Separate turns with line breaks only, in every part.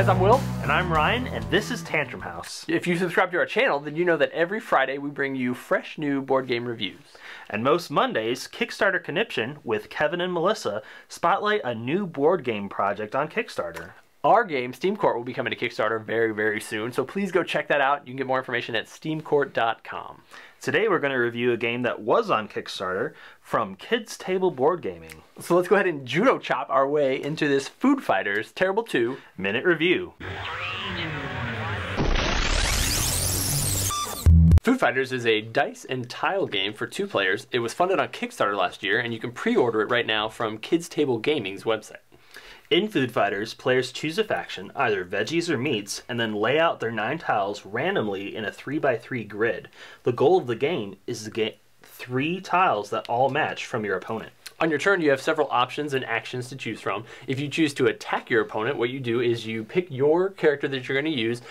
guys, I'm Will.
And I'm Ryan, and this is Tantrum House.
If you subscribe to our channel, then you know that every Friday we bring you fresh new board game reviews.
And most Mondays, Kickstarter Conniption with Kevin and Melissa spotlight a new board game project on Kickstarter.
Our game, Steam Court, will be coming to Kickstarter very, very soon, so please go check that out. You can get more information at steamcourt.com.
Today we're going to review a game that was on Kickstarter from Kids Table Board Gaming.
So let's go ahead and judo chop our way into this Food Fighters Terrible 2
Minute Review.
Food Fighters is a dice and tile game for 2 players. It was funded on Kickstarter last year, and you can pre-order it right now from Kids Table Gaming's website.
In Food Fighters, players choose a faction, either veggies or meats, and then lay out their 9 tiles randomly in a 3x3 grid. The goal of the game is to get 3 tiles that all match from your opponent.
On your turn, you have several options and actions to choose from. If you choose to attack your opponent, what you do is you pick your character that you're going to use,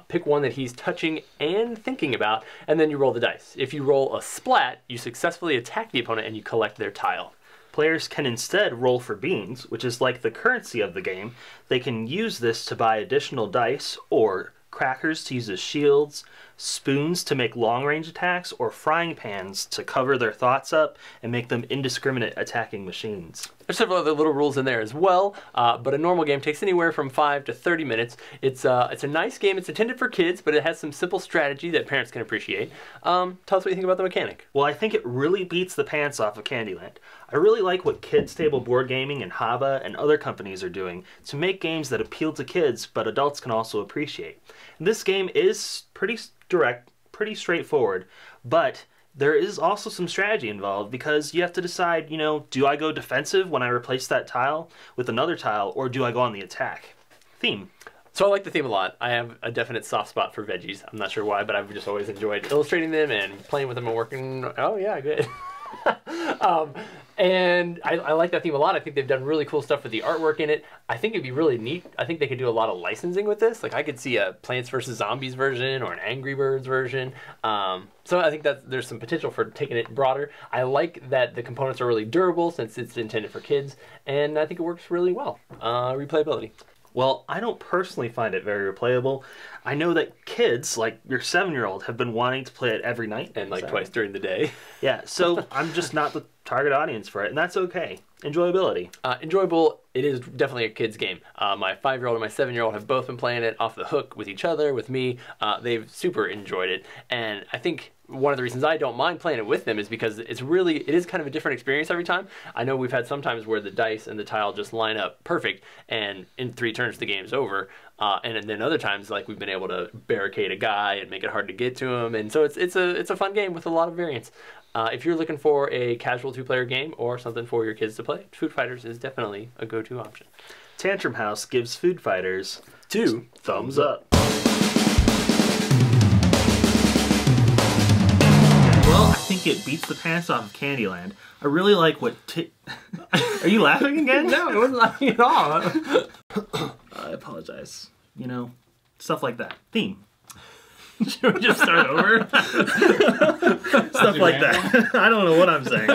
pick one that he's touching and thinking about, and then you roll the dice. If you roll a splat, you successfully attack the opponent and you collect their tile.
Players can instead roll for beans, which is like the currency of the game. They can use this to buy additional dice, or crackers to use as shields, spoons to make long-range attacks, or frying pans to cover their thoughts up and make them indiscriminate attacking machines.
There's several other little rules in there as well, but a normal game takes anywhere from 5 to 30 minutes. It's a nice game. It's intended for kids, but it has some simple strategy that parents can appreciate. Tell us what you think about the mechanic.
Well, I think it really beats the pants off of Candyland. I really like what Kids Table Board Gaming and Hava and other companies are doing to make games that appeal to kids, but adults can also appreciate. This game is pretty direct, pretty straightforward, but there is also some strategy involved because you have to decide, you know, do I go defensive when I replace that tile with another tile, or do I go on the attack? Theme.
So I like the theme a lot. I have a definite soft spot for veggies. I'm not sure why, but I've just always enjoyed illustrating them and playing with them and working. Oh yeah, good. And I like that theme a lot. I think they've done really cool stuff with the artwork in it. I think it'd be really neat. I think they could do a lot of licensing with this. Like I could see a Plants vs. Zombies version or an Angry Birds version. So I think that there's some potential for taking it broader. I like that the components are really durable since it's intended for kids, and I think it works really well. Replayability.
Well, I don't personally find it very replayable. I know that kids, like your 7-year-old, have been wanting to play it every night.
And like twice during the day.
Yeah, so I'm just not the target audience for it, and that's okay. Enjoyability.
Enjoyable. It is definitely a kid's game. My 5-year-old and my 7-year-old have both been playing it off the hook with each other, with me. They've super enjoyed it, and I think one of the reasons I don't mind playing it with them is because it is kind of a different experience every time. I know we've had some times where the dice and the tile just line up perfect, and in 3 turns the game's over. And then other times, like we've been able to barricade a guy and make it hard to get to him, and so it's a fun game with a lot of variance. If you're looking for a casual 2-player game or something for your kids to play, Food Fighters is definitely a go-to option.
Tantrum House gives Food Fighters
2 thumbs up.
Well, I think it beats the pants off of Candyland. I really like what Are you laughing again?
No, I wasn't laughing at all.
I apologize. You know, stuff like that. Theme. Should we just start over? Stuff like that. I don't know what I'm saying.